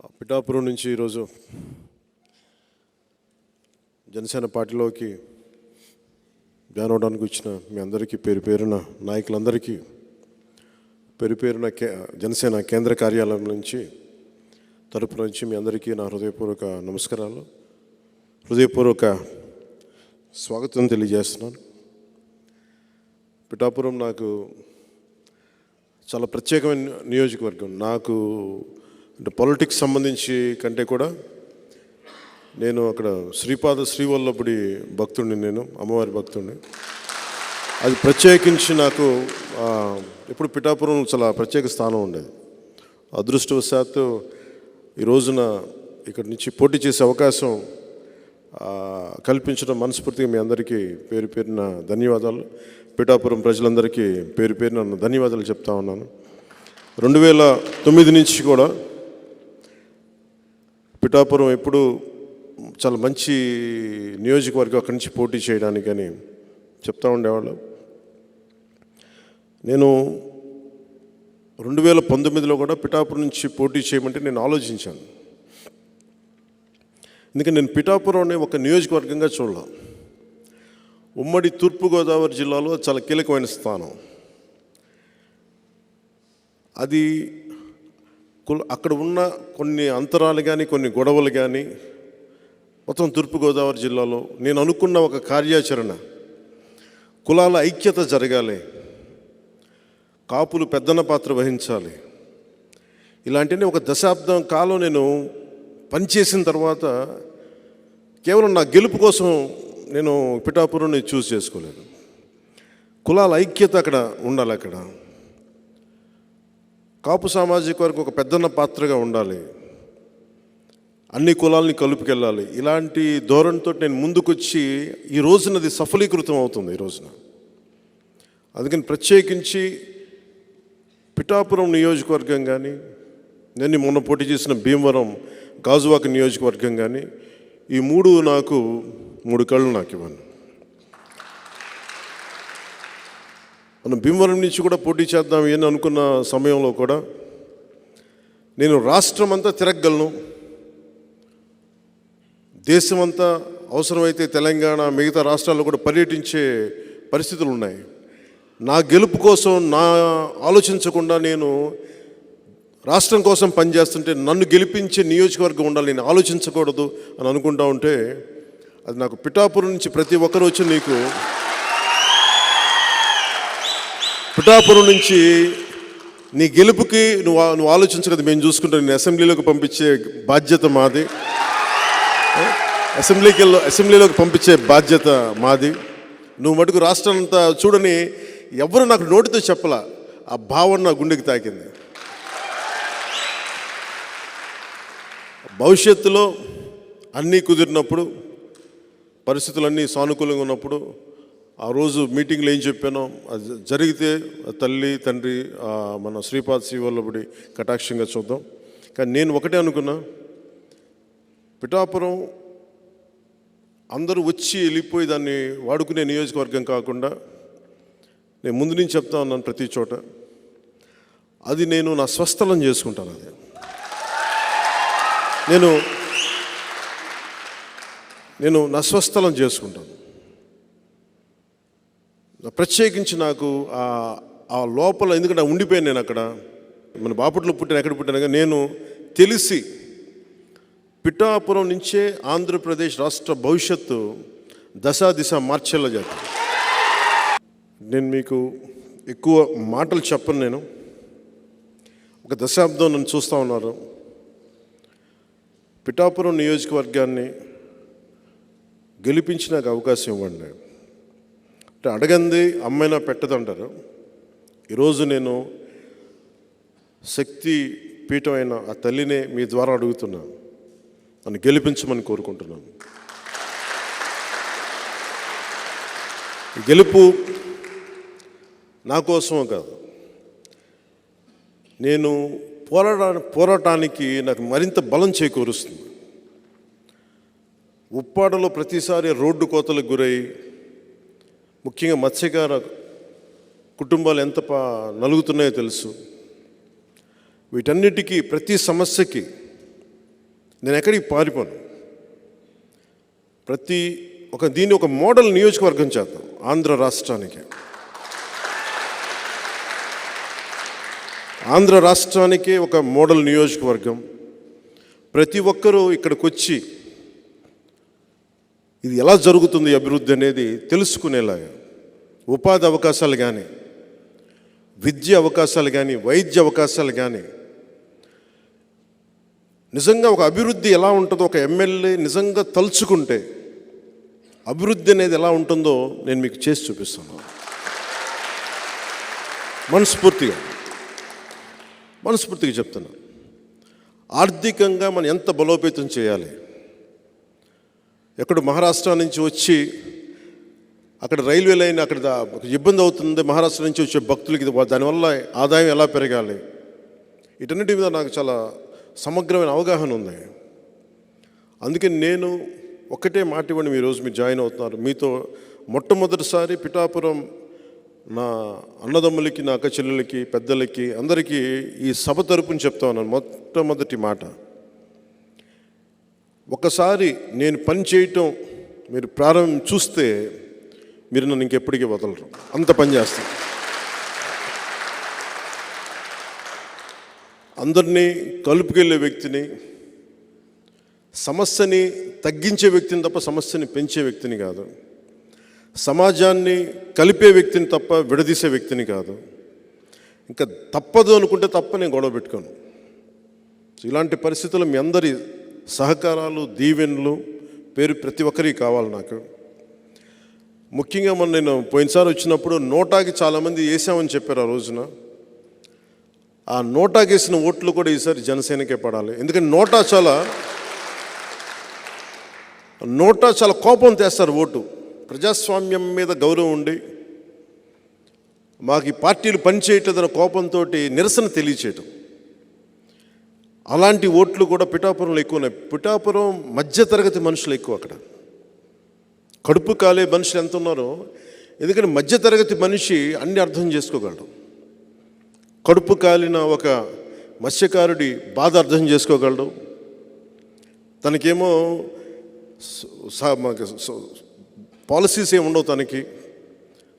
పిఠాపురం నుంచి ఈరోజు జనసేన పార్టీలోకి జాయిన్ అవడానికి వచ్చిన మీ అందరికీ పేరు పేరున నాయకులందరికీ పేరు పేరున జనసేన కేంద్ర కార్యాలయం నుంచి తరపు నుంచి మీ అందరికీ నా హృదయపూర్వక నమస్కారాలు, హృదయపూర్వక స్వాగతం తెలియజేస్తున్నాను. పిఠాపురం నాకు చాలా ప్రత్యేకమైన నియోజకవర్గం. నాకు అంటే పాలిటిక్స్ సంబంధించి కంటే కూడా నేను అక్కడ శ్రీవల్లభుడి భక్తుడిని, నేను అమ్మవారి భక్తుడిని. అది ప్రత్యేకించి నాకు ఎప్పుడు పిఠాపురం చాలా ప్రత్యేక స్థానం ఉండేది. అదృష్టవశాత్తు ఈ రోజున ఇక్కడి నుంచి పోటీ చేసే అవకాశం కల్పించడం మనస్ఫూర్తిగా మీ అందరికీ పేరు పేరున ధన్యవాదాలు. పిఠాపురం ప్రజలందరికీ పేరు పేరున ధన్యవాదాలు చెప్తా ఉన్నాను. 2009 నుంచి కూడా పిఠాపురం ఎప్పుడు చాలా మంచి నియోజకవర్గం, అక్కడి నుంచి పోటీ చేయడానికి అని చెప్తా ఉండేవాళ్ళు. నేను 2019లో కూడా పిఠాపురం నుంచి పోటీ చేయమంటే నేను ఆలోచించాను. ఎందుకంటే నేను పిఠాపురం ఒక నియోజకవర్గంగా చూడలేం. ఉమ్మడి తూర్పుగోదావరి జిల్లాలో చాలా కీలకమైన స్థానం అది. అక్కడ ఉన్న కొన్ని అంతరాలు కానీ కొన్ని గొడవలు కానీ మొత్తం తూర్పుగోదావరి జిల్లాలో నేను అనుకున్న ఒక కార్యాచరణ, కులాల ఐక్యత జరగాలి, కాపులు పెద్దన్న పాత్ర వహించాలి, ఇలాంటివి ఒక దశాబ్దం కాలం నేను పనిచేసిన తర్వాత కేవలం నా గెలుపు కోసం నేను పిఠాపురాన్ని చూస్ చేసుకోలేదు. కులాల ఐక్యత అక్కడ ఉండాలి, అక్కడ కాపు సామాజిక వర్గం ఒక పెద్దన్న పాత్రగా ఉండాలి, అన్ని కులాలని కలుపుకెళ్ళాలి. ఇలాంటి ధోరణితో నేను ముందుకొచ్చి ఈ రోజున అది సఫలీకృతం అవుతుంది. ఈ రోజున అందుకని ప్రత్యేకించి పిఠాపురం నియోజకవర్గం కానీ, నేను మొన్న పోటీ చేసిన భీమవరం గాజువాక నియోజకవర్గం కానీ, ఈ నాకు 3 కళ్ళు నాకు ఇవ్వను. మనం భీమవరం నుంచి కూడా పోటీ చేద్దాం అని అనుకున్న సమయంలో కూడా నేను రాష్ట్రం అంతా తిరగలను, దేశమంతా అవసరమైతే తెలంగాణ మిగతా రాష్ట్రాల్లో కూడా పర్యటించే పరిస్థితులు ఉన్నాయి. నా గెలుపు కోసం నా ఆలోచించకుండా నేను రాష్ట్రం కోసం పనిచేస్తుంటే నన్ను గెలిపించే నియోజకవర్గం ఉండాలి, నేను ఆలోచించకూడదు అని అనుకుంటా ఉంటే అది నాకు పిఠాపురం నుంచి ప్రతి ఒక్కరు వచ్చి నీకు పిఠాపురం నుంచి నీ గెలుపుకి నువ్వు ఆలోచించగలదు, మేము చూసుకుంటాం, నేను అసెంబ్లీలోకి పంపించే బాధ్యత మాది, అసెంబ్లీలోకి పంపించే బాధ్యత మాది. నువ్వు మటుకు రాష్ట్రం అంతా చూడని ఎవరు నాకు నోటితో చెప్పలా, ఆ భావన నా గుండెకి తాకింది. భవిష్యత్తులో అన్నీ కుదిరినప్పుడు, పరిస్థితులన్నీ సానుకూలంగా ఉన్నప్పుడు, ఆ రోజు మీటింగ్లో ఏం చెప్పానో అది జరిగితే తల్లి తండ్రి మన శ్రీవల్లభుడి కటాక్షంగా చూద్దాం. కానీ నేను ఒకటే అనుకున్నా, పిఠాపురం అందరూ వచ్చి వెళ్ళిపోయి దాన్ని వాడుకునే నియోజకవర్గం కాకుండా, నేను ముందు నుంచి చెప్తా ఉన్నాను ప్రతి చోట, అది నేను నా స్వస్థలం చేసుకుంటాను. అది నేను నా స్వస్థలం చేసుకుంటాను. ప్రత్యేకించి నాకు ఆ లోపల, ఎందుకంటే ఉండిపోయాను నేను అక్కడ, మన బాపట్లో పుట్టాను, ఎక్కడ పుట్టాను, నేను తెలిసి పిఠాపురం నుంచే ఆంధ్రప్రదేశ్ రాష్ట్ర భవిష్యత్తు దిశ మార్చేలా చేస్తాను. నేను మీకు ఎక్కువ మాటలు చెప్పను. నేను ఒక దశాబ్దం నన్ను చూస్తూ ఉన్నారు. పిఠాపురం నియోజకవర్గాన్ని గెలిపించి నాకు అవకాశం ఇవ్వండి అంటే, అడగంది అమ్మైనా పెట్టదంటారు. ఈరోజు నేను శక్తి పీఠమైన ఆ తల్లినే మీ ద్వారా అడుగుతున్నాను, నన్ను గెలిపించమని కోరుకుంటున్నాను. గెలుపు నా కోసమో కాదు, నేను పోరాటానికి నాకు మరింత బలం చేకూరుస్తుంది. ఉప్పాడలో ప్రతిసారి రోడ్డు కోతలకు గురై, ముఖ్యంగా మత్స్యకార కుటుంబాలు ఎంత నలుగుతున్నాయో తెలుసు. వీటన్నిటికీ ప్రతి సమస్యకి నేను ఎక్కడికి పారిపోను. దీన్ని ఒక మోడల్ నియోజకవర్గం చేద్దాం ఆంధ్ర రాష్ట్రానికి. ఆంధ్ర రాష్ట్రానికే ఒక మోడల్ నియోజకవర్గం. ప్రతి ఒక్కరూ ఇక్కడికి వచ్చి ఇది ఎలా జరుగుతుంది అభివృద్ధి అనేది తెలుసుకునేలాగా ఉపాధి అవకాశాలు కానీ, విద్య అవకాశాలు కానీ, వైద్య అవకాశాలు కానీ, నిజంగా ఒక అభివృద్ధి ఎలా ఉంటుందో ఒక ఎమ్మెల్యే నిజంగా తలుచుకుంటే అభివృద్ధి అనేది ఎలా ఉంటుందో నేను మీకు చేసి చూపిస్తాను. మనస్ఫూర్తిగా చెప్తున్నాను. ఆర్థికంగా మనం ఎంత బలోపేతం చేయాలి. ఎక్కడ మహారాష్ట్ర నుంచి వచ్చి అక్కడ రైల్వే లైన్ అక్కడ ఇబ్బంది అవుతుంది, మహారాష్ట్ర నుంచి వచ్చే భక్తులకి దానివల్ల ఆదాయం ఎలా పెరగాలి, వీటన్నిటి మీద నాకు చాలా సమగ్రమైన అవగాహన ఉంది. అందుకే నేను ఒక్కటే మాట ఇవ్వండి, ఈరోజు మీరు జాయిన్ అవుతున్నారు. మీతో మొట్టమొదటిసారి పిఠాపురం నా అన్నదమ్ములకి, నా అక్క చెల్లెలకి, పెద్దలకి అందరికీ ఈ సభ తరపున చెప్తా ఉన్నాను. మొట్టమొదటి మాట, ఒకసారి నేను పని చేయటం మీరు చూస్తే మీరు నన్ను ఇంకెప్పటికీ వదలరు, అంత పని చేస్తాను. అందరినీ కలుపుకెళ్ళే వ్యక్తిని, సమస్యని తగ్గించే వ్యక్తిని తప్ప సమస్యని పెంచే వ్యక్తిని కాదు. సమాజాన్ని కలిపే వ్యక్తిని తప్ప విడదీసే వ్యక్తిని కాదు. ఇంకా తప్పదు అనుకుంటే తప్ప నేను గొడవ పెట్టుకోను. ఇలాంటి పరిస్థితుల్లో మీ అందరి సహకారాలు, దీవెనలు ప్రతి ఒక్కరికి కావాలి నాకు. ముఖ్యంగా నేను పోయినసారి వచ్చినప్పుడు నోటాకి చాలామంది వేసామని చెప్పారు. ఆ రోజున ఆ నోటాకి వేసిన ఓట్లు కూడా ఈసారి జనసేనకే పడాలి. ఎందుకంటే నోటా చాలా కోపం తెస్తారు ఓటు. ప్రజాస్వామ్యం మీద గౌరవం ఉండి మాకు ఈ పార్టీలు పనిచేయట్లేదన్న కోపంతో నిరసన తెలియచేయటం, అలాంటి ఓట్లు కూడా పిఠాపురంలో ఎక్కువ ఉన్నాయి. పిఠాపురం మధ్యతరగతి మనుషులు ఎక్కువ. అక్కడ కడుపు కాలే మనుషులు ఎంత ఉన్నారో, ఎందుకంటే మధ్యతరగతి మనిషి అన్ని అర్థం చేసుకోగలడు. కడుపు కాలిన ఒక మత్స్యకారుడి బాధ అర్థం చేసుకోగలడు. తనకేమో పాలసీస్ ఏమి ఉండవు, తనకి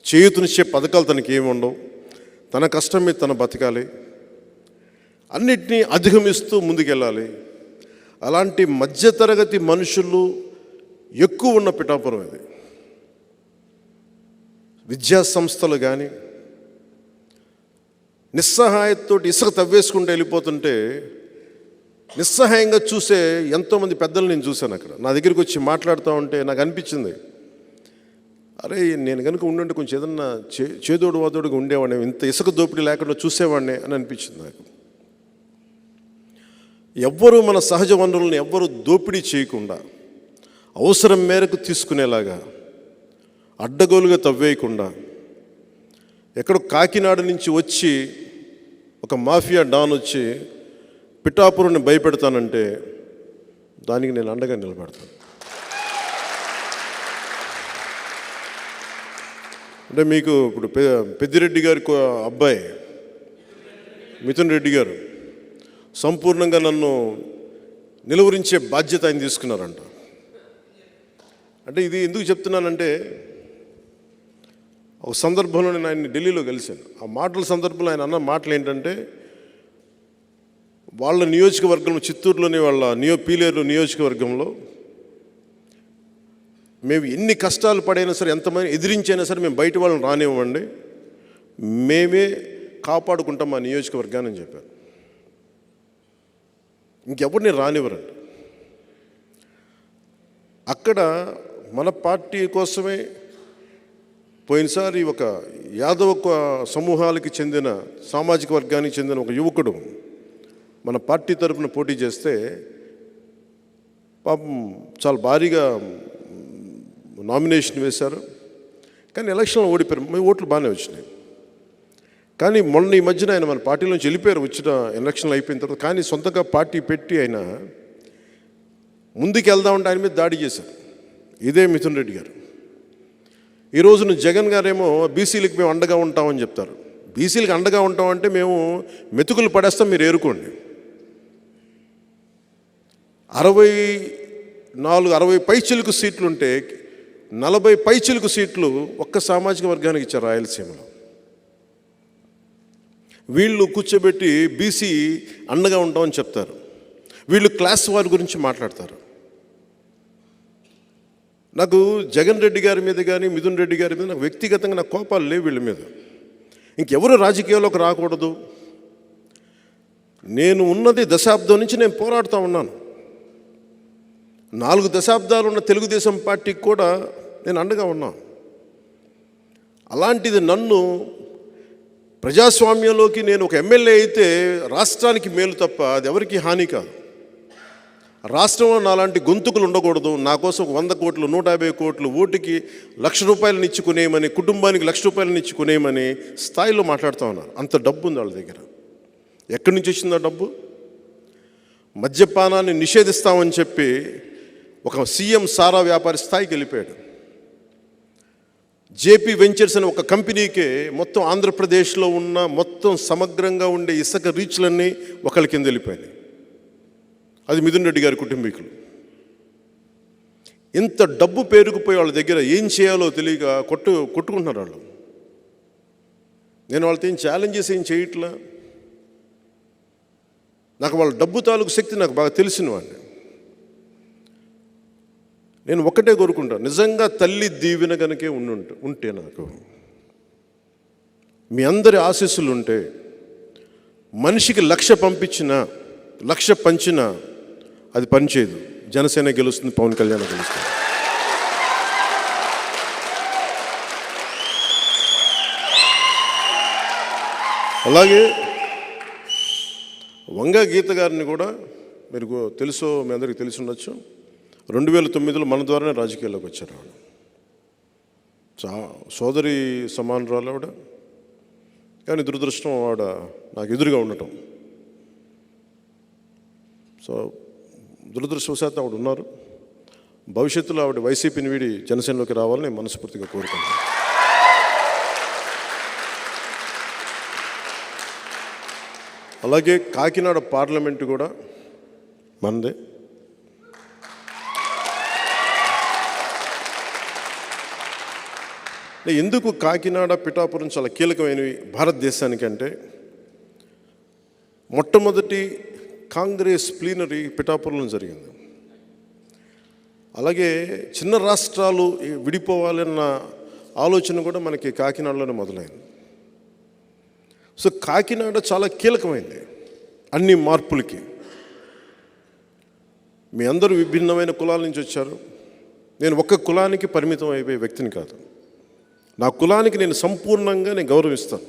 చేయూతనిచ్చే పథకాలు తనకి ఏమి ఉండవు. తన కష్టం మీద తన బతకాలి, అన్నిటినీ అధిగమిస్తూ ముందుకెళ్ళాలి. అలాంటి మధ్యతరగతి మనుషులు ఎక్కువ ఉన్న పిఠాపురం ఇది. విద్యా సంస్థలు కానీ నిస్సహాయంతో ఇసుక తవ్వేసుకుంటూ వెళ్ళిపోతుంటే నిస్సహాయంగా చూసే ఎంతోమంది పెద్దలు నేను చూశాను. అక్కడ నా దగ్గరికి వచ్చి మాట్లాడుతూ ఉంటే నాకు అనిపించింది, అరే నేను కనుక ఉండుంటే కొంచెం ఏదన్నా చేదోడు వాదోడుగా ఉండేవాడిని, ఇంత ఇసుక దోపిడీ లేకుండా చూసేవాడిని అని అనిపించింది నాకు. ఎవ్వరూ మన సహజ వనరులను ఎవ్వరూ దోపిడీ చేయకుండా అవసరం మేరకు తీసుకునేలాగా, అడ్డగోలుగా తవ్వేయకుండా, ఎక్కడో కాకినాడ నుంచి వచ్చి ఒక మాఫియా డాన్ వచ్చి పిఠాపురాన్ని భయపెడతానంటే దానికి నేను అండగా నిలబడతాను. అంటే మీకు ఇప్పుడు పెద్దిరెడ్డి గారి అబ్బాయి మిథున్ రెడ్డి గారు సంపూర్ణంగా నన్ను నిలువరించే బాధ్యత ఆయన తీసుకున్నారంట. అంటే ఇది ఎందుకు చెప్తున్నానంటే, ఒక సందర్భంలో నేను ఆయన్ని ఢిల్లీలో కలిశాను. ఆ మాటల సందర్భంలో ఆయన అన్న మాటలు ఏంటంటే, వాళ్ళ నియోజకవర్గంలో, చిత్తూరులోని వాళ్ళ పీలేరు నియోజకవర్గంలో మేము ఎన్ని కష్టాలు పడైనా సరే, ఎంతమంది ఎదిరించైనా సరే మేము బయట వాళ్ళని రానివ్వండి, మేమే కాపాడుకుంటాం మా నియోజకవర్గాన్ని అని చెప్పాను. ఇంకెవరిని రానివ్వరండి. అక్కడ మన పార్టీ కోసమే పోయినసారి ఒక యాదవ సమూహాలకి చెందిన, సామాజిక వర్గానికి చెందిన ఒక యువకుడు మన పార్టీ తరఫున పోటీ చేస్తే పాపం చాలా భారీగా నామినేషన్ వేశారు. కానీ ఎలక్షన్లో ఓడిపోయారు. మీ ఓట్లు బాగానే వచ్చినాయి. కానీ మొన్న ఈ మధ్యన ఆయన మన పార్టీ నుంచి వెళ్ళిపోయారు, వచ్చిన ఎలక్షన్లు అయిపోయిన తర్వాత. కానీ సొంతంగా పార్టీ పెట్టి ఆయన ముందుకు వెళ్దామంటే ఆయన మీద దాడి చేశారు. ఇదే మిథున్ రెడ్డి గారు. ఈ రోజున జగన్ గారేమో బీసీలకు మేము అండగా ఉంటామని చెప్తారు. బీసీలకు అండగా ఉంటామంటే మేము మెతుకులు పడేస్తాం, మీరు ఏరుకోండి. 60 పైచిలుకు సీట్లుంటే 40 పైచిలుకు సీట్లు ఒక్క సామాజిక వర్గానికి ఇచ్చారు రాయలసీమలో. వీళ్ళు కూర్చోబెట్టి బీసీ అండగా ఉంటామని చెప్తారు, వీళ్ళు క్లాస్ వారి గురించి మాట్లాడతారు. నాకు జగన్ రెడ్డి గారి మీద కానీ మిథున్ రెడ్డి గారి మీద నాకు వ్యక్తిగతంగా నాకు కోపాలు లేవు వీళ్ళ మీద. ఇంకెవరు రాజకీయాల్లోకి రాకూడదు. నేను ఉన్నది దశాబ్దం నుంచి నేను పోరాడుతూ ఉన్నాను. 4 దశాబ్దాలు ఉన్న తెలుగుదేశం పార్టీకి కూడా నేను అండగా ఉన్నాను. అలాంటిది నన్ను ప్రజాస్వామ్యంలోకి నేను ఒక ఎమ్మెల్యే అయితే రాష్ట్రానికి మేలు తప్ప అది ఎవరికి హాని కాదు. రాష్ట్రంలో నాలాంటి గొంతుకులు ఉండకూడదు. నా కోసం 100 కోట్లు 150 కోట్లు ఓటుకి ₹1,00,000 ఇచ్చుకునేయమని, కుటుంబానికి ₹1,00,000 ఇచ్చుకునేయమని స్థాయిలో మాట్లాడుతూ ఉన్నారు. అంత డబ్బు ఉంది వాళ్ళ దగ్గర. ఎక్కడి నుంచి వచ్చింది ఆ డబ్బు? మద్యపానాన్ని నిషేధిస్తామని చెప్పి ఒక సీఎం సారా వ్యాపారి స్థాయికి వెళ్ళిపోయాడు. జేపీ వెంచర్స్ అనే ఒక కంపెనీకే మొత్తం ఆంధ్రప్రదేశ్లో ఉన్న మొత్తం సమగ్రంగా ఉండే ఇసుక రీచ్లన్నీ ఒకళ్ళ కింద వెళ్ళిపోయినాయి. అది మిథున్ రెడ్డి గారి కుటుంబీకులు. ఇంత డబ్బు పేరుకుపోయి వాళ్ళ దగ్గర ఏం చేయాలో తెలియక కొట్టుకుంటున్నారు వాళ్ళు. నేను వాళ్ళతో ఏం ఛాలెంజెస్ ఏం చేయట్లా. నాకు వాళ్ళ డబ్బు తాలూకు శక్తి నాకు బాగా తెలిసిన వాడిని. నేను ఒక్కటే కోరుకుంటాను, నిజంగా తల్లి దీవెన కనుకే ఉంటే నాకు మీ అందరి ఆశీస్సులు ఉంటే మనిషికి 1,00,000 పంపించినా 1,00,000 పంచినా అది పనిచేయదు. జనసేన గెలుస్తుంది, పవన్ కళ్యాణ్ గెలుస్తుంది. అలాగే వంగ గీత గారిని కూడా మీరు తెలుసో మీ అందరికీ తెలిసి ఉండొచ్చు. 2009లో మన ద్వారానే రాజకీయాల్లోకి వచ్చారు. సోదరి సమానురాలు ఆవిడ. కానీ దురదృష్టం ఆవిడ నాకు ఎదురుగా ఉండటం. సో దురదృష్టవశాత్తు ఆవిడ ఉన్నారు. భవిష్యత్తులో ఆవిడ వైసీపీని వీడి జనసేనలోకి రావాలని నేను మనస్ఫూర్తిగా కోరుకుంటున్నాను. అలాగే కాకినాడ పార్లమెంటు కూడా మనదే. ఎందుకు కాకినాడ పిఠాపురం చాలా కీలకమైనవి భారతదేశానికి అంటే, మొట్టమొదటి కాంగ్రెస్ ప్లీనరీ పిఠాపురంలో జరిగింది. అలాగే చిన్న రాష్ట్రాలు విడిపోవాలన్న ఆలోచన కూడా మనకి కాకినాడలోనే మొదలైంది. సో కాకినాడ చాలా కీలకమైంది అన్ని మార్పులకి. మీ అందరూ విభిన్నమైన కులాల నుంచి వచ్చారు. నేను ఒక్క కులానికి పరిమితం అయిపోయే వ్యక్తిని కాదు. నా కులానికి నేను సంపూర్ణంగా గౌరవిస్తాను.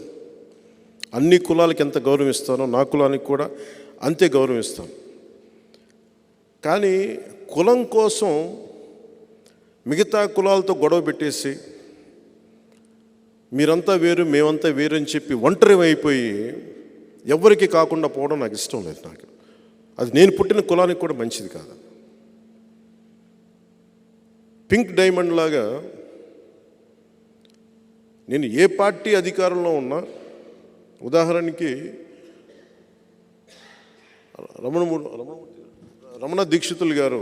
అన్ని కులాలకి ఎంత గౌరవిస్తానో నా కులానికి కూడా అంతే గౌరవిస్తాను. కానీ కులం కోసం మిగతా కులాలతో గొడవ పెట్టేసి మీరంతా వేరు మేమంతా వేరు అని చెప్పి ఒంటరి అయిపోయి ఎవరికి కాకుండా పోవడం నాకు ఇష్టం లేదు. నాకు అది నేను పుట్టిన కులానికి కూడా మంచిది కాదు. పింక్ డైమండ్ లాగా నేను ఏ పార్టీ అధికారంలో ఉన్నా, ఉదాహరణకి రమణ దీక్షితులు గారు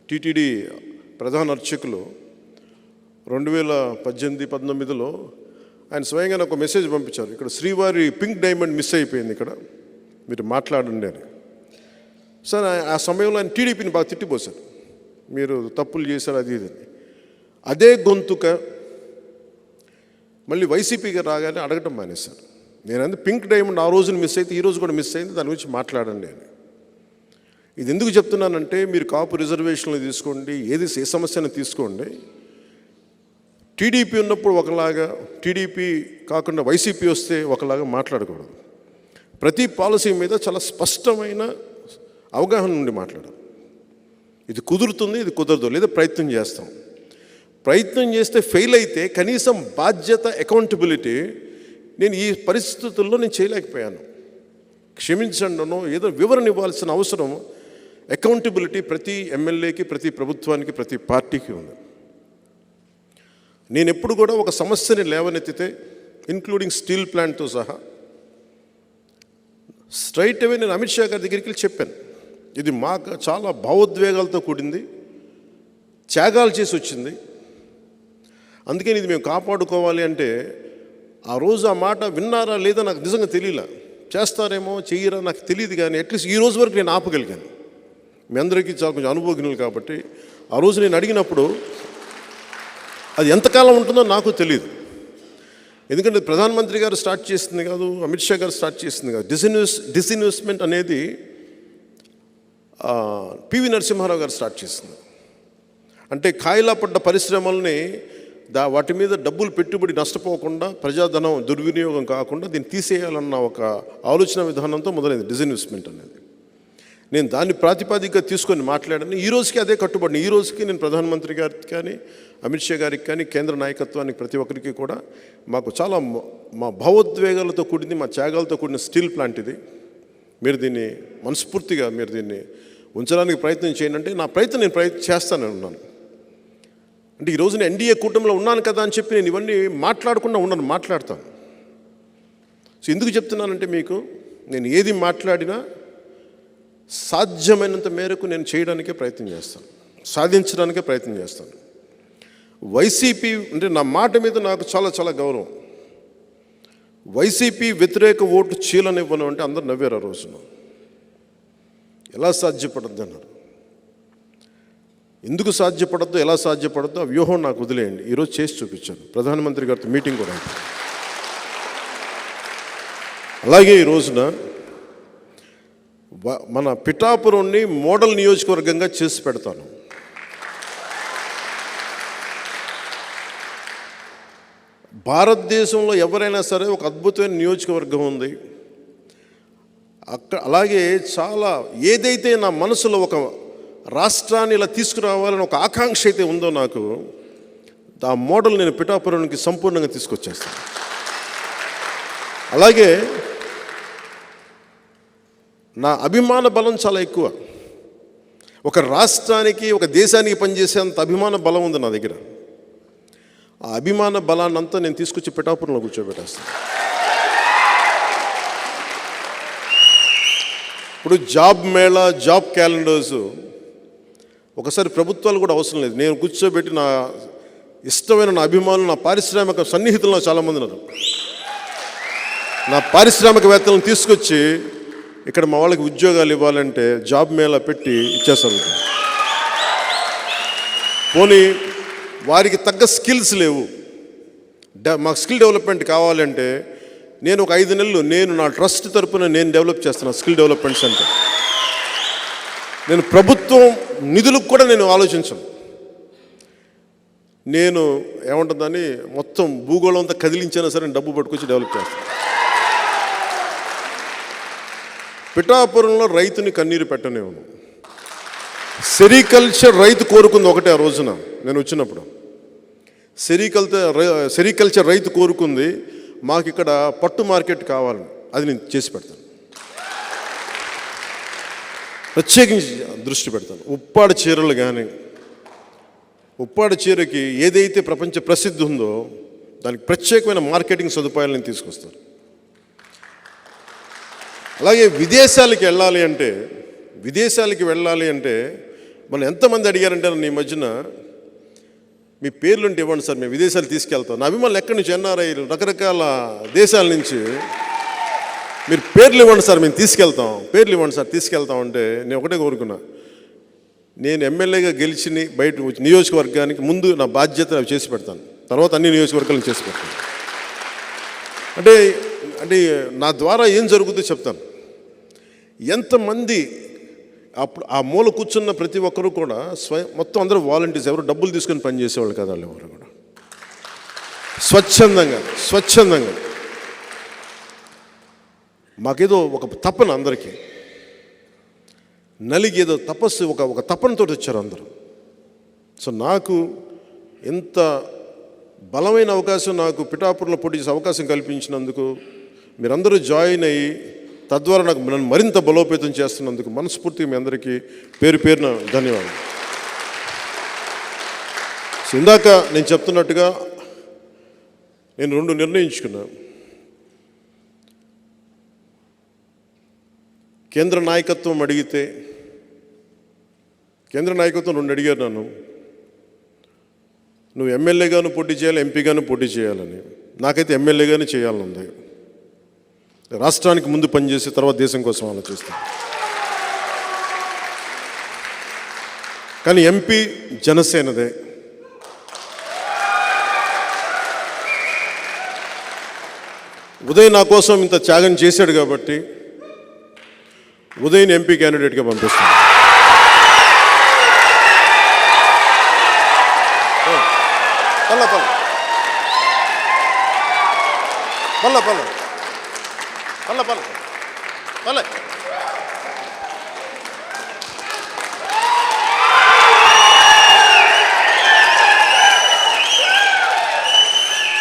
టీటీడీ ప్రధాన అర్చకులు 2018-19లో ఆయన స్వయంగా నాకు ఒక మెసేజ్ పంపించారు. ఇక్కడ శ్రీవారి పింక్ డైమండ్ మిస్ అయిపోయింది, ఇక్కడ మీరు మాట్లాడండి అని. సార్ ఆ సమయంలో ఆయన టీడీపీని బాగా తిట్టిపోశారు, మీరు తప్పులు చేశారు అది ఇది. అదే గొంతుక మళ్ళీ వైసీపీగా రాగానే అడగటం మానేశారు. నేను పింక్ డైమండ్ ఆ రోజున మిస్ అయితే ఈ రోజు కూడా మిస్ అయింది, దాని గురించి మాట్లాడండి అని. ఇది ఎందుకు చెప్తున్నానంటే, మీరు కాపు రిజర్వేషన్లు తీసుకోండి, ఏ సమస్యను తీసుకోండి, టీడీపీ ఉన్నప్పుడు ఒకలాగా, టీడీపీ కాకుండా వైసీపీ వస్తే ఒకలాగా మాట్లాడకూడదు. ప్రతి పాలసీ మీద చాలా స్పష్టమైన అవగాహన నుండి మాట్లాడాలి. ఇది కుదురుతుంది, ఇది కుదరదు, లేదా ప్రయత్నం చేస్తాం. ప్రయత్నం చేస్తే ఫెయిల్ అయితే కనీసం బాధ్యత, అకౌంటబిలిటీ నేను ఈ పరిస్థితుల్లో నేను చేయలేకపోయాను, క్షమించండి అనో ఏదో వివరణ ఇవ్వాల్సిన అవసరం, అకౌంటబిలిటీ ప్రతి ఎమ్మెల్యేకి, ప్రతి ప్రభుత్వానికి, ప్రతి పార్టీకి ఉంది. నేను ఎప్పుడు కూడా ఒక సమస్యని లేవనెత్తితే, ఇంక్లూడింగ్ స్టీల్ ప్లాంట్తో సహా, స్ట్రైట్ అవే నేను అమిత్ షా గారి దగ్గరికి వెళ్ళి చెప్పాను, ఇది మాకు చాలా భావోద్వేగాలతో కూడింది, త్యాగాలు చేసి వచ్చింది. అందుకని ఇది మేము కాపాడుకోవాలి అంటే ఆ రోజు ఆ మాట విన్నారా లేదా నాకు నిజంగా తెలియలా. చేస్తారేమో చెయ్యరా నాకు తెలియదు, కానీ అట్లీస్ట్ ఈ రోజు వరకు నేను ఆపగలిగాను. మీ అందరికీ చాలా కొంచెం అనుభవజ్ఞులు కాబట్టి ఆ రోజు నేను అడిగినప్పుడు అది ఎంతకాలం ఉంటుందో నాకు తెలియదు. ఎందుకంటే ప్రధానమంత్రి గారు స్టార్ట్ చేసింది కాదు, అమిత్ షా గారు స్టార్ట్ చేసింది కాదు. డిస్ఇన్వెస్ట్మెంట్ అనేది పివి నరసింహారావు గారు స్టార్ట్ చేసింది. అంటే కాయిలా పడ్డ పరిశ్రమల్ని వాటి మీద డబ్బులు పెట్టుబడి నష్టపోకుండా, ప్రజాధనం దుర్వినియోగం కాకుండా దీన్ని తీసేయాలన్న ఒక ఆలోచన విధానంతో మొదలైంది డిస్ఇన్వెస్ట్మెంట్ అనేది. నేను దాన్ని ప్రాతిపదికగా తీసుకొని మాట్లాడాను. ఈ రోజుకి అదే కట్టుబడి. ఈ రోజుకి నేను ప్రధానమంత్రి గారికి కానీ, అమిత్ షా గారికి కానీ, కేంద్ర నాయకత్వానికి ప్రతి ఒక్కరికి కూడా మాకు చాలా మా భావోద్వేగాలతో కూడింది, మా త్యాగాలతో కూడిన స్టీల్ ప్లాంట్ ఇది. మీరు దీన్ని మనస్ఫూర్తిగా మీరు దీన్ని ఉంచడానికి ప్రయత్నం చేయండి అంటే నా ప్రయత్నం నేను చేస్తానని ఉన్నాను. అంటే ఈ రోజున ఎన్డీఏ కూటమిలో ఉన్నాను కదా అని చెప్పి నేను ఇవన్నీ మాట్లాడకుండా ఉన్నాను, మాట్లాడతాను. సో ఎందుకు చెప్తున్నానంటే మీకు నేను ఏది మాట్లాడినా సాధ్యమైనంత మేరకు నేను చేయడానికే ప్రయత్నం చేస్తాను, సాధించడానికే ప్రయత్నం చేస్తాను. వైసీపీ అంటే నా మాట మీద నాకు చాలా చాలా గౌరవం. వైసీపీ వ్యతిరేక ఓటు చీలనివ్వను అంటే అందరు నవ్వారు ఆ రోజున. ఎలా సాధ్యపడద్దు అన్నారు. ఎందుకు సాధ్యపడద్దు, ఎలా సాధ్యపడద్దు ఆ వ్యూహం నాకు వదిలేయండి. ఈరోజు చేసి చూపించాను. ప్రధానమంత్రి గారితో మీటింగ్ కూడా అయింది. అలాగే ఈ రోజున మన పిఠాపురంని మోడల్ నియోజకవర్గంగా చేసి పెడతాను. భారతదేశంలో ఎవరైనా సరే ఒక అద్భుతమైన నియోజకవర్గం ఉంది అక్కడ. అలాగే చాలా ఏదైతే నా మనసులో ఒక రాష్ట్రాన్ని ఇలా తీసుకురావాలని ఒక ఆకాంక్ష అయితే ఉందో నాకు, ఆ మోడల్ నేను పిఠాపురానికి సంపూర్ణంగా తీసుకొచ్చేస్తాను. అలాగే నా అభిమాన బలం చాలా ఎక్కువ. ఒక రాష్ట్రానికి, ఒక దేశానికి పనిచేసేంత అభిమాన బలం ఉంది నా దగ్గర. ఆ అభిమాన బలాన్ని అంతా నేను తీసుకొచ్చి పిఠాపురంలో కూర్చోబెట్టేస్తాను. ఇప్పుడు జాబ్ మేళా, జాబ్ క్యాలెండర్స్ ఒకసారి ప్రభుత్వాలు కూడా అవసరం లేదు. నేను కూర్చోబెట్టి నా ఇష్టమైన నా అభిమానులు, నా పారిశ్రామిక సన్నిహితులు చాలామంది ఉన్నారు. నా పారిశ్రామికవేత్తలను తీసుకొచ్చి ఇక్కడ మా వాళ్ళకి ఉద్యోగాలు ఇవ్వాలంటే జాబ్ మేళా పెట్టి ఇచ్చేస్తాను. పోనీ వారికి తగ్గ స్కిల్స్ లేవు, మాకు స్కిల్ డెవలప్మెంట్ కావాలంటే నేను ఒక 5 నెలలు నేను నా ట్రస్ట్ తరపున నేను డెవలప్ చేస్తున్నాను స్కిల్ డెవలప్మెంట్ సెంటర్. నేను ప్రభుత్వం నిధులకు కూడా నేను ఆలోచించను. నేను ఏమంటుందని మొత్తం భూగోళం అంతా కదిలించినా సరే డబ్బు పట్టుకొచ్చి డెవలప్ చేస్తాను. పిఠాపురంలో రైతుని కన్నీరు పెట్టనివ్వను. సెరికల్చర్ రైతు కోరుకుంది ఒకటే. ఆ రోజున నేను వచ్చినప్పుడు సెరికల్చర్ రైతు కోరుకుంది మాకు ఇక్కడ పట్టు మార్కెట్ కావాలని. అది నేను చేసి పెడతాను, ప్రత్యేకించి దృష్టి పెడతాను. ఉప్పాడ చీరలు కానీ, ఉప్పాడ చీరకి ఏదైతే ప్రపంచ ప్రసిద్ధి ఉందో దానికి ప్రత్యేకమైన మార్కెటింగ్ సదుపాయాలు నేను తీసుకొస్తాను. అలాగే విదేశాలకి వెళ్ళాలి అంటే మనం ఎంతమంది అడిగారంటే నన్ను ఈ మధ్యన మీ పేర్లుంటే ఇవ్వండి సార్, మేము విదేశాలు తీసుకెళ్తాం. నా అభిమానులు ఎక్కడి నుంచి, ఎన్ఆర్ఐ రకరకాల దేశాల నుంచి, మీరు పేర్లు ఇవ్వండి సార్, మేము తీసుకెళ్తాం, పేర్లు ఇవ్వండి సార్ తీసుకెళ్తాం అంటే నేను ఒకటే కోరుకున్నా. నేను ఎమ్మెల్యేగా గెలిచి బయట నియోజకవర్గానికి ముందు నా బాధ్యత అవి చేసి పెడతాను, తర్వాత అన్ని నియోజకవర్గాలను చేసి పెడతాను. అంటే నా ద్వారా ఏం జరుగుతుందో చెప్తాను. ఎంతమంది అప్పుడు ఆ మూల కూర్చున్న ప్రతి ఒక్కరు కూడా మొత్తం అందరూ వాలంటీర్స్, ఎవరు డబ్బులు తీసుకొని పనిచేసేవాళ్ళు కదా, వాళ్ళు ఎవరు కూడా స్వచ్ఛందంగా మాకేదో ఒక తపన, అందరికీ నలిగి ఏదో తపస్సు, ఒక తపనతో వచ్చారు అందరూ. సో నాకు ఎంత బలమైన అవకాశం, నాకు పిఠాపురంలో పోటీ చేసే అవకాశం కల్పించినందుకు, మీరందరూ జాయిన్ అయ్యి తద్వారా నాకు నన్ను మరింత బలోపేతం చేస్తున్నందుకు మనస్ఫూర్తిగా మీ అందరికీ పేరు పేరున ధన్యవాదాలు. సో ఇందాక నేను చెప్తున్నట్టుగా నేను 2 నిర్ణయించుకున్నాను. కేంద్ర నాయకత్వం అడిగితే కేంద్ర నాయకత్వం 2 అడిగారు నన్ను, నువ్వు ఎమ్మెల్యేగాను పోటీ చేయాలి, ఎంపీగాను పోటీ చేయాలని. నాకైతే ఎమ్మెల్యేగానే చేయాలని ఉంది. రాష్ట్రానికి ముందు పనిచేసి తర్వాత దేశం కోసం ఆలోచిస్తాను. కానీ ఎంపీ జనసేనదే. ఉదయ్ నా కోసం ఇంత త్యాగం చేశాడు కాబట్టి ఉదయ్ని ఎంపీ క్యాండిడేట్గా పంపిస్తాను. పల్ల పల్ల పల్ల పల్ల పల్ల పల్ల పల్ల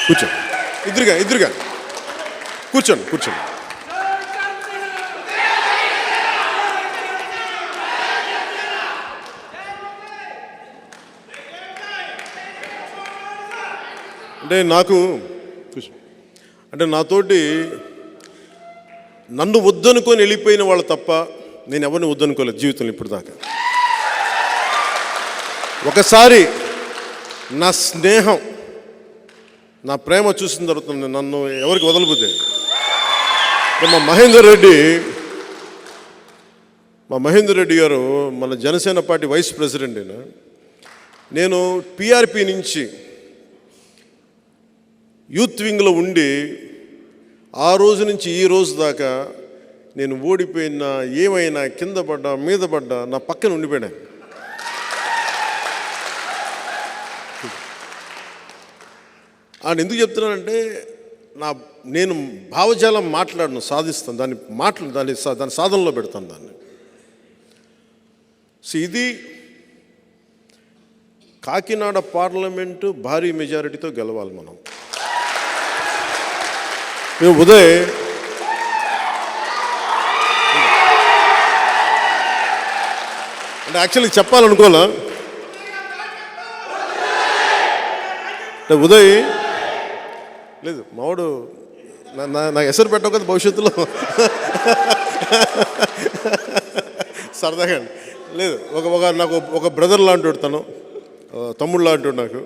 కూర్చోండి, ఇద్దరుగా కూర్చోండి. అంటే నాతోటి నన్ను వద్దనుకొని వెళ్ళిపోయిన వాళ్ళు తప్ప నేను ఎవరిని వద్దనుకోలేదు జీవితంలో ఇప్పుడు దాకా. ఒకసారి నా స్నేహం, నా ప్రేమ చూసిన తర్వాత నన్ను ఎవరికి వదలబోతే మా మహేందర్ రెడ్డి గారు మన జనసేన పార్టీ వైస్ ప్రెసిడెంట్. నేను పిఆర్పి నుంచి యూత్ వింగ్లో ఉండి ఆ రోజు నుంచి ఈ రోజు దాకా నేను ఓడిపోయినా ఏమైనా కింద పడ్డా మీద పడ్డా నా పక్కన ఉండిపోయాను. ఆయన ఎందుకు చెప్తున్నానంటే నేను భావజాలం మాట్లాడను, సాధిస్తాను దాన్ని సాధనలో పెడతాను దాన్ని. సో ఇది కాకినాడ పార్లమెంటు భారీ మెజారిటీతో గెలవాలి మనం. మేము ఉదయ్ అంటే యాక్చువల్లీ చెప్పాలనుకోలే, అంటే ఉదయ్ లేదు మావాడు నాకు ఎసరు పెట్టవు కదా భవిష్యత్తులో సరదాగా లేదు. నాకు ఒక బ్రదర్ లాంటి తను, తమ్ముడు లాంటి నాకు.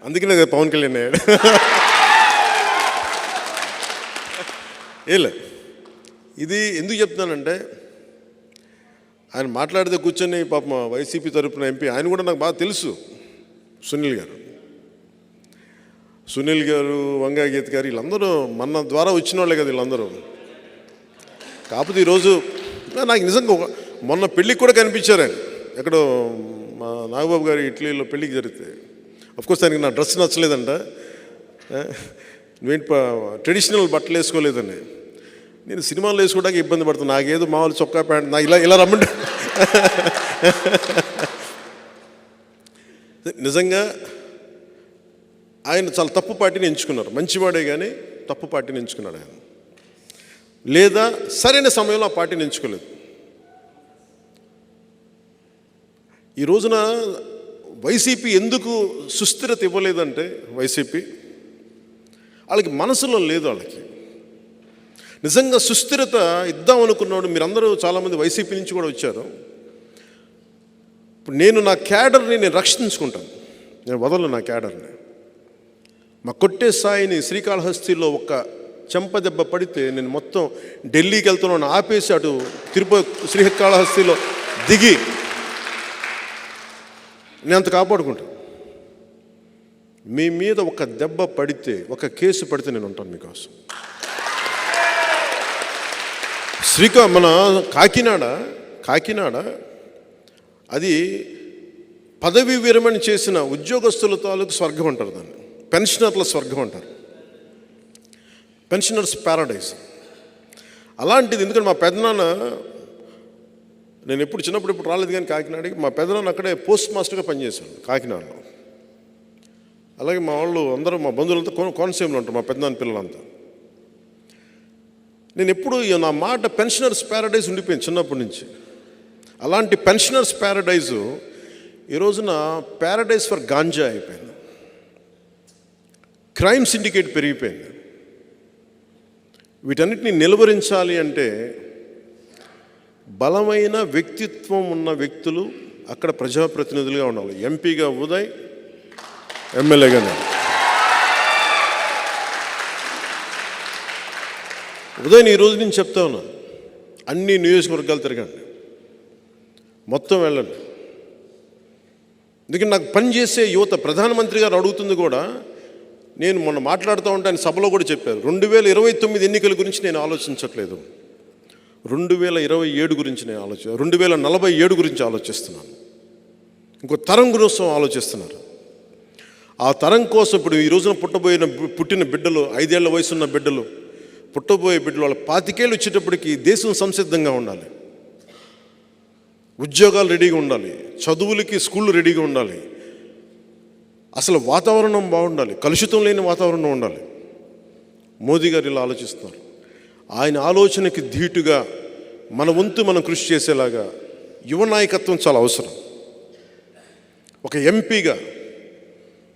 అందుకనే కదా పవన్ కళ్యాణ్ అయ్యాడు. ఏలే ఇది ఎందుకు చెప్తున్నానంటే ఆయన మాట్లాడితే కూర్చొని పాపం వైసీపీ తరపున ఎంపీ ఆయన కూడా నాకు బాగా తెలుసు. సునీల్ గారు వంగా గీత గారు వీళ్ళందరూ మన ద్వారా వచ్చిన వాళ్ళే కదా వీళ్ళందరూ. కాకపోతే ఈరోజు నాకు నిజంగా మొన్న పెళ్ళికి కూడా కనిపించారు ఆయన ఎక్కడో మా నాగబాబు గారి ఇటలీలో పెళ్ళికి జరిగితే. అఫ్కోర్స్ ఆయనకి నా డ్రెస్ నచ్చలేదంట, నువ్వేంటి ట్రెడిషనల్ బట్టలు వేసుకోలేదని. నేను సినిమాలు వేసుకోవడానికి ఇబ్బంది పడుతున్నాను, నాకేదో మామూలు చొక్కా ప్యాంట్ నా ఇలా రమ్మంటే. నిజంగా ఆయన చాలా తప్పు పార్టీని ఎంచుకున్నారు. మంచివాడే కానీ తప్పు పార్టీని ఎంచుకున్నాడు ఆయన, లేదా సరైన సమయంలో ఆ పార్టీని ఎంచుకోలేదు. ఈ రోజున వైసీపీ ఎందుకు సుస్థిరత ఇవ్వలేదంటే వైసీపీ వాళ్ళకి మనసులో లేదు. వాళ్ళకి నిజంగా సుస్థిరత ఇద్దాం అనుకున్నాడు. మీరందరూ చాలామంది వైసీపీ నుంచి కూడా వచ్చారు. ఇప్పుడు నేను నా క్యాడర్ని నేను రక్షించుకుంటాను, నేను వదలను నా క్యాడర్ని. మా కొట్టే స్థాయిని శ్రీకాళహస్తిలో ఒక చెంపదెబ్బ పడితే నేను మొత్తం ఢిల్లీకి వెళ్తున్నాను ఆపేసి అటు శ్రీకాళహస్తిలో దిగి నేను అంత కాపాడుకుంటాను. మీ మీద ఒక దెబ్బ పడితే, ఒక కేసు పడితే నేను ఉంటాను మీకోసం. మన కాకినాడ అది పదవీ విరమణ చేసిన ఉద్యోగస్తుల తాలూకు స్వర్గం అంటారు దాన్ని, పెన్షనర్ల స్వర్గం అంటారు, పెన్షనర్స్ ప్యారడైజ్. అలాంటిది ఎందుకంటే మా పెద్దనాన్న, నేను ఎప్పుడు చిన్నప్పుడు ఇప్పుడు రాలేదు కానీ కాకినాడకి, మా పెద్దనాన్న అక్కడే పోస్ట్ మాస్టర్గా పనిచేశాను కాకినాడలో. అలాగే మా వాళ్ళు అందరూ మా బంధువులంతా కోనసీమలో ఉంటారు, మా పెద్దనాన్న పిల్లలంతా. నేను ఎప్పుడు నా మాట పెన్షనర్స్ ప్యారడైజ్ ఉండిపోయింది చిన్నప్పటి నుంచి. అలాంటి పెన్షనర్స్ ప్యారడైజు ఈ రోజున ప్యారడైజ్ ఫర్ గాంజా అయిపోయింది. క్రైమ్ సిండికేట్ పెరిగిపోయింది. వీటన్నిటిని నిలువరించాలి అంటే బలమైన వ్యక్తిత్వం ఉన్న వ్యక్తులు అక్కడ ప్రజాప్రతినిధులుగా ఉండాలి. ఎంపీగా ఉదయ్, ఎమ్మెల్యేగా నేను. ఉదయ్ని ఈరోజు నేను చెప్తా ఉన్నాను, అన్ని నియోజకవర్గాలు తిరగండి, మొత్తం వెళ్ళండి. ఎందుకంటే నాకు పనిచేసే యువత, ప్రధానమంత్రి గారు అడుగుతుంది కూడా, నేను మొన్న మాట్లాడుతూ ఉంటే ఆయన సభలో కూడా చెప్పారు, 2029 ఎన్నికల గురించి నేను ఆలోచించట్లేదు, 2027 గురించి నేను 2047 గురించి ఆలోచిస్తున్నాను. ఇంకో తరం కోసం ఆలోచిస్తున్నారు. ఆ తరం కోసం ఇప్పుడు ఈ రోజున పుట్టిన బిడ్డలు, 5 ఏళ్ల వయసున్న బిడ్డలు, పుట్టబోయే బిడ్డలు, వాళ్ళ 25 ఏళ్ళు వచ్చేటప్పటికి దేశం సంసిద్ధంగా ఉండాలి, ఉద్యోగాలు రెడీగా ఉండాలి, చదువులకి స్కూళ్ళు రెడీగా ఉండాలి, అసలు వాతావరణం బాగుండాలి, కలుషితం లేని వాతావరణం ఉండాలి. మోదీ గారు ఇలా ఆలోచిస్తున్నారు. ఆయన ఆలోచనకి ధీటుగా మన వంతు మనం కృషి చేసేలాగా యువ నాయకత్వం చాలా అవసరం. ఒక ఎంపీగా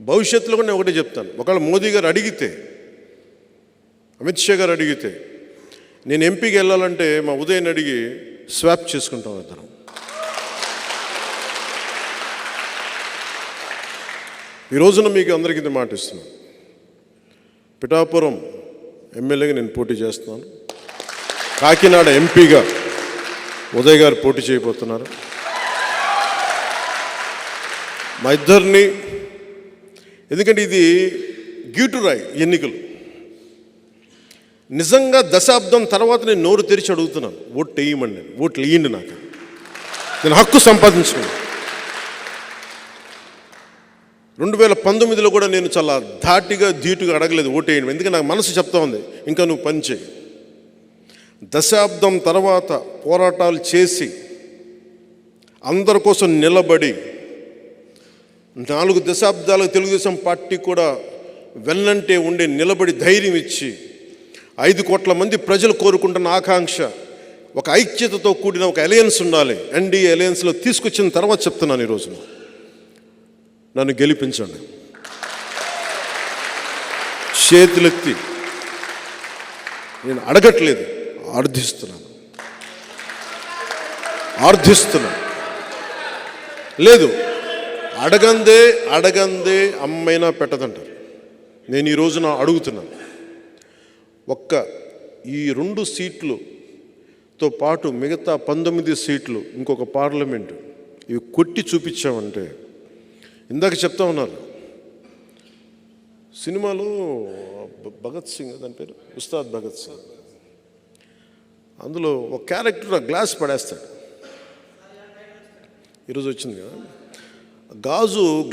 భవిష్యత్తులో కూడా నేను ఒకటే చెప్తాను, ఒకవేళ మోదీ గారు అడిగితే, అమిత్ షా గారు అడిగితే, నేను ఎంపీకి వెళ్ళాలంటే మా ఉదయని అడిగి స్వాప్ చేసుకుంటాం ఇద్దరం. ఈ రోజున మీకు అందరికీ ఇది మాట ఇస్తున్నాను, పిఠాపురం ఎమ్మెల్యేగా నేను పోటీ చేస్తున్నాను, కాకినాడ ఎంపీగా ఉదయ్ గారు పోటీ చేయబోతున్నారు. మా ఇద్దరిని, ఎందుకంటే ఇది గీటురాయి ఎన్నికలు, నిజంగా దశాబ్దం తర్వాత నేను నోరు తెరిచి అడుగుతున్నాను, ఓట్లు వేయమండి, ఓట్లు వేయండి, నాకు నేను హక్కు సంపాదించుకున్నాను. 2019లో కూడా నేను చాలా ధాటిగా ధీటుగా అడగలేదు ఓటేయండి, ఎందుకంటే నాకు మనసు చెప్తా ఉంది, ఇంకా నువ్వు పని చేయి. దశాబ్దం తర్వాత పోరాటాలు చేసి అందరి కోసం నిలబడి 4 దశాబ్దాలకు తెలుగుదేశం పార్టీ కూడా వెన్నంటే ఉండే నిలబడి ధైర్యం ఇచ్చి 5 కోట్ల మంది ప్రజలు కోరుకుంటున్న ఆకాంక్ష, ఒక ఐక్యతతో కూడిన ఒక అలయన్స్ ఉండాలి, ఎన్డీఏ అలయన్స్లో తీసుకొచ్చిన తర్వాత చెప్తున్నాను, ఈరోజున నన్ను గెలిపించండి. చేతులెత్తి నేను అడగట్లేదు, ఆర్థిస్తున్నాను. లేదు, అడగందే అమ్మైనా పెట్టదంటారు. నేను ఈ రోజున అడుగుతున్నాను, ఈ 2 సీట్లుతో పాటు మిగతా 19 సీట్లు, ఇంకొక పార్లమెంటు, ఇవి కొట్టి చూపించామంటే, ఇందాక చెప్తా ఉన్నారు సినిమాలో భగత్ సింగ్, దాని పేరు ఉస్తాద్ భగత్ సింగ్, అందులో ఒక క్యారెక్టర్ గ్లాస్ పడేస్తాడు. ఈరోజు వచ్చింది కదా,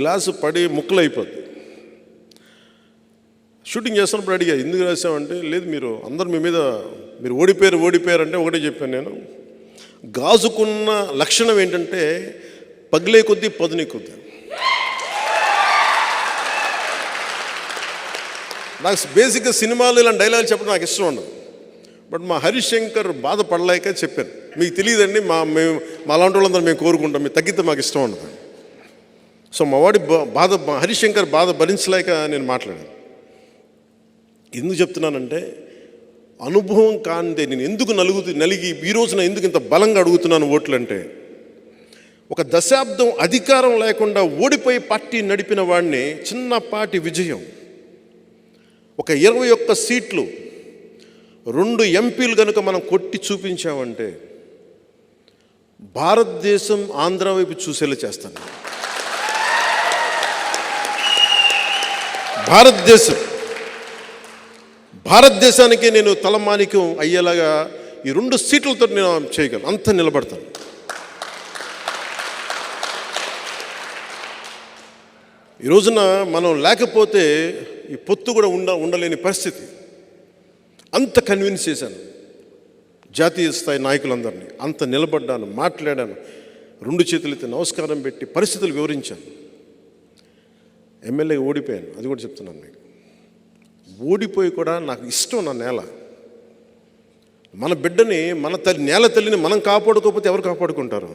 గ్లాసు పడి ముక్కలు అయిపోద్ది. షూటింగ్ చేస్తున్నప్పుడు అడిగా, ఎందుకు రాసామంటే, లేదు మీరు అందరు మీ మీద మీరు ఓడిపోయారు అంటే ఒకటే చెప్పాను నేను, గాజుకున్న లక్షణం ఏంటంటే పగిలే కొద్దీ పదునే కొద్దీ. నాకు బేసిక్గా సినిమాలు ఇలాంటి డైలాగ్ చెప్పడం నాకు ఇష్టం ఉండదు. బట్ మా హరిశంకర్ బాధపడలేక చెప్పాను, మీకు తెలియదండి, మా అలాంటి వాళ్ళందరూ మేము కోరుకుంటాం, మీరు తగ్గితే మాకు ఇష్టం ఉండదు. సో మా వాడి హరిశంకర్ బాధ భరించలేక నేను మాట్లాడాను. ఎందుకు చెప్తున్నానంటే, అనుభవం కానిదే నేను ఎందుకు నలిగి ఈ రోజున ఎందుకు ఇంత బలంగా అడుగుతున్నాను ఓట్లు అంటే, ఒక దశాబ్దం అధికారం లేకుండా ఓడిపోయి పార్టీ నడిపిన వాడిని చిన్నపాటి విజయం, ఒక 21 సీట్లు, 2 ఎంపీలు కనుక మనం కొట్టి చూపించామంటే భారతదేశం ఆంధ్ర వైపు చూసేలా చేస్తాను. భారతదేశానికి నేను తలమానికం అయ్యేలాగా ఈ 2 సీట్లతో నేను చేయగలను, అంత నిలబడతాను. ఈ రోజున మనం లేకపోతే ఈ పొత్తు కూడా ఉండలేని పరిస్థితి. అంత కన్విన్స్ చేశాను జాతీయ స్థాయి నాయకులందరినీ, అంత నిలబడ్డాను, మాట్లాడాను, 2 చేతులెత్తి నమస్కారం పెట్టి పరిస్థితులు వివరించాను. ఎమ్మెల్యేగా ఓడిపోయాను, అది కూడా చెప్తున్నాను మీకు. ఓడిపోయి కూడా నాకు ఇష్టం, నా నేల, మన బిడ్డని, మన నేల తల్లిని మనం కాపాడుకోకపోతే ఎవరు కాపాడుకుంటారు?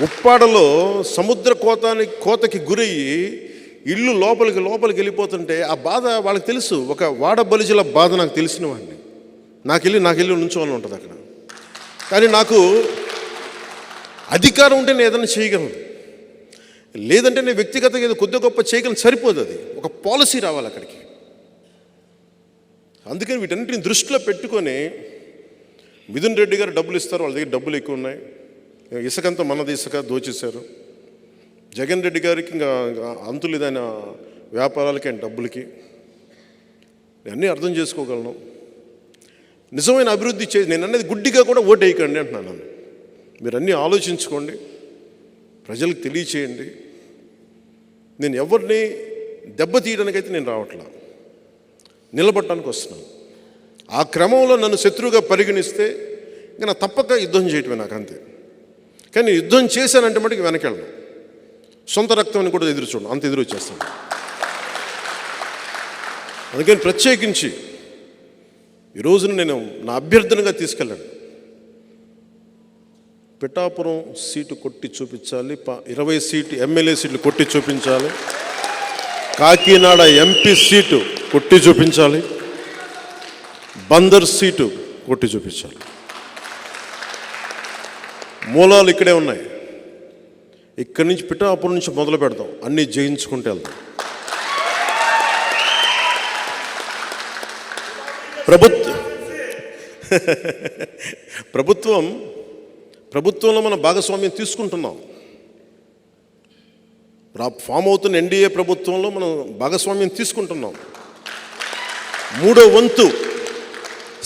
ఉప్పాడలో సముద్ర కోతకి గురయ్యి ఇల్లు లోపలికి వెళ్ళిపోతుంటే ఆ బాధ వాళ్ళకి తెలుసు. ఒక వాడ బలిజల బాధ నాకు తెలిసిన వాడిని, నాకెళ్ళి నుంచోవాలని ఉంటుంది అక్కడ. కానీ నాకు అధికారం ఉంటే నేను ఏదైనా చేయగలను, లేదంటే నేను వ్యక్తిగతంగా ఏదో కొద్ది గొప్ప చేయగలను, సరిపోదు. అది ఒక పాలసీ రావాలి అక్కడికి. అందుకని వీటన్నిటిని దృష్టిలో పెట్టుకొని మిథున్ రెడ్డి గారు డబ్బులు ఇస్తారు, వాళ్ళ దగ్గర డబ్బులు ఎక్కువ ఉన్నాయి, ఇసుకంతా మనది ఇసుక దోచేశారు. జగన్ రెడ్డి గారికి ఇంకా అంతులేదైన వ్యాపారాలకి అండ్ డబ్బులకి. అన్నీ అర్థం చేసుకోగలను. నిజమైన అభివృద్ధి నేను అనేది గుడ్డిగా కూడా ఓటు వేయకండి అంటున్నాను. మీరు అన్నీ ఆలోచించుకోండి, ప్రజలకు తెలియచేయండి. నేను ఎవరిని దెబ్బతీయడానికైతే నేను రావట్లా, నిలబడటానికి వస్తున్నాను. ఆ క్రమంలో నన్ను శత్రువుగా పరిగణిస్తే ఇంకా నా తప్పక యుద్ధం చేయటమే నాకు, అంతే. కానీ యుద్ధం చేశానంటే మటుకు వెనకెళ్ళను, సొంత రక్తాన్ని కూడా ఎదురు చూడను, అంత ఎదురు వచ్చేస్తాను. అందుకని ప్రత్యేకించి ఈ రోజున నేను నా అభ్యర్థనగా తీసుకెళ్ళండి. పిఠాపురం సీటు కొట్టి చూపించాలి, 20 సీటు ఎమ్మెల్యే సీట్లు కొట్టి చూపించాలి, కాకినాడ ఎంపీ సీటు కొట్టి చూపించాలి, బందర్ సీటు కొట్టి చూపించాలి. మూలాలు ఇక్కడే ఉన్నాయి. ఇక్కడి నుంచి పిఠాపురం నుంచి మొదలు పెడతాం, అన్నీ జయించుకుంటూ వెళ్తాం. ప్రభుత్వంలో మనం భాగస్వామ్యం తీసుకుంటున్నాం. ఫామ్ అవుతున్న ఎన్డీఏ ప్రభుత్వంలో మనం భాగస్వామ్యం తీసుకుంటున్నాం. 3వ వంతు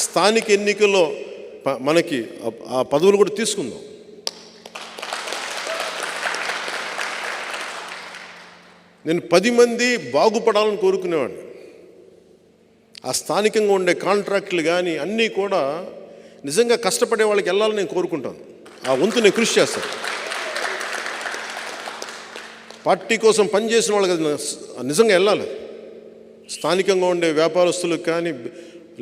స్థానిక ఎన్నికల్లో మనకి ఆ పదవులు కూడా తీసుకుందాం. నేను 10 మంది బాగుపడాలని కోరుకునేవాడిని. ఆ స్థానికంగా ఉండే కాంట్రాక్టులు కానీ అన్నీ కూడా నిజంగా కష్టపడే వాళ్ళకి వెళ్ళాలని నేను కోరుకుంటాను. ఆ వంతు నేను కృషి చేస్తాను. పార్టీ కోసం పనిచేసిన వాళ్ళకి నిజంగా వెళ్ళాలి. స్థానికంగా ఉండే వ్యాపారస్తులకు కానీ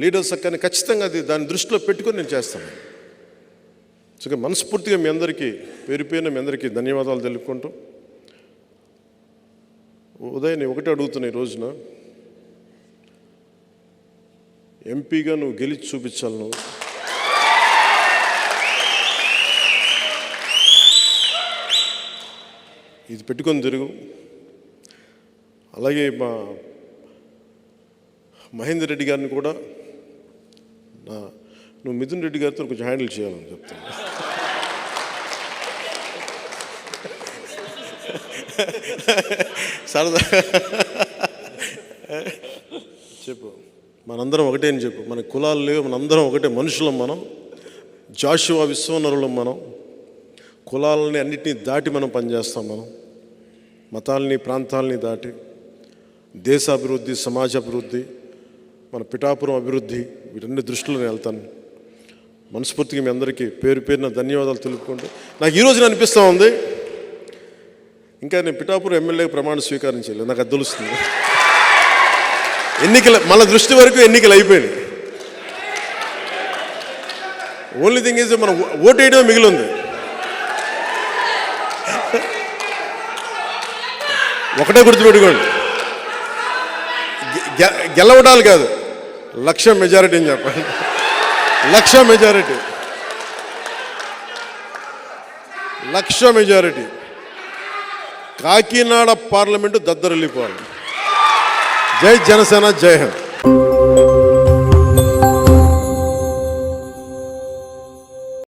లీడర్స్కి కానీ ఖచ్చితంగా దాన్ని దృష్టిలో పెట్టుకొని నేను చేస్తాను. సో మనస్ఫూర్తిగా మీ అందరికీ పేరు పేరున మీ అందరికీ ధన్యవాదాలు తెలుపుకుంటూ, ఉదయం ఒకటే అడుగుతున్నా, ఈ రోజున ఎంపీగా నువ్వు గెలిచి చూపించాలి. నువ్వు ఇది పెట్టుకొని తిరుగు. అలాగే మా మహేందర్ రెడ్డి గారిని కూడా నువ్వు మిథున్ రెడ్డి గారితో కొంచెం హ్యాండిల్ చేయాలని చెప్తాను. సరదా చెప్పు, మనందరం ఒకటే అని చెప్పు. మన కులాలు లేవు, మనందరం ఒకటే మనుషులం. మనం జాషువా విశ్వనరులం. మనం కులాలని అన్నిటినీ దాటి మనం పనిచేస్తాం. మనం మతాలని ప్రాంతాలని దాటి దేశ అభివృద్ధి, సమాజ అభివృద్ధి, మన పిఠాపురం అభివృద్ధి, వీటన్ని దృష్టిలో నేను వెళ్తాను. మనస్ఫూర్తిగా మీ అందరికీ పేరు పేరున ధన్యవాదాలు తెలుపుకుంటూ, నాకు ఈరోజు అనిపిస్తూ ఉంది ఇంకా నేను పిఠాపురం ఎమ్మెల్యేగా ప్రమాణ స్వీకారం చేయలేదు. నాకు అది తెలుస్తుంది. మన దృష్టి వరకు ఎన్నికలు అయిపోయినాయి. ఓన్లీ థింగ్ ఈజ్ మనం ఓటు వేయడం మిగిలింది. ఒకటే గుర్తుపెట్టుకోండి, గెలవడాలు కాదు, 1,00,000 మెజారిటీ అని చెప్పండి. 1,00,000 మెజారిటీ, 1,00,000 మెజారిటీ. కాకినాడ పార్లమెంటు దద్దరిల్లిపోవాలి. జై జనసేన, జై హింద్.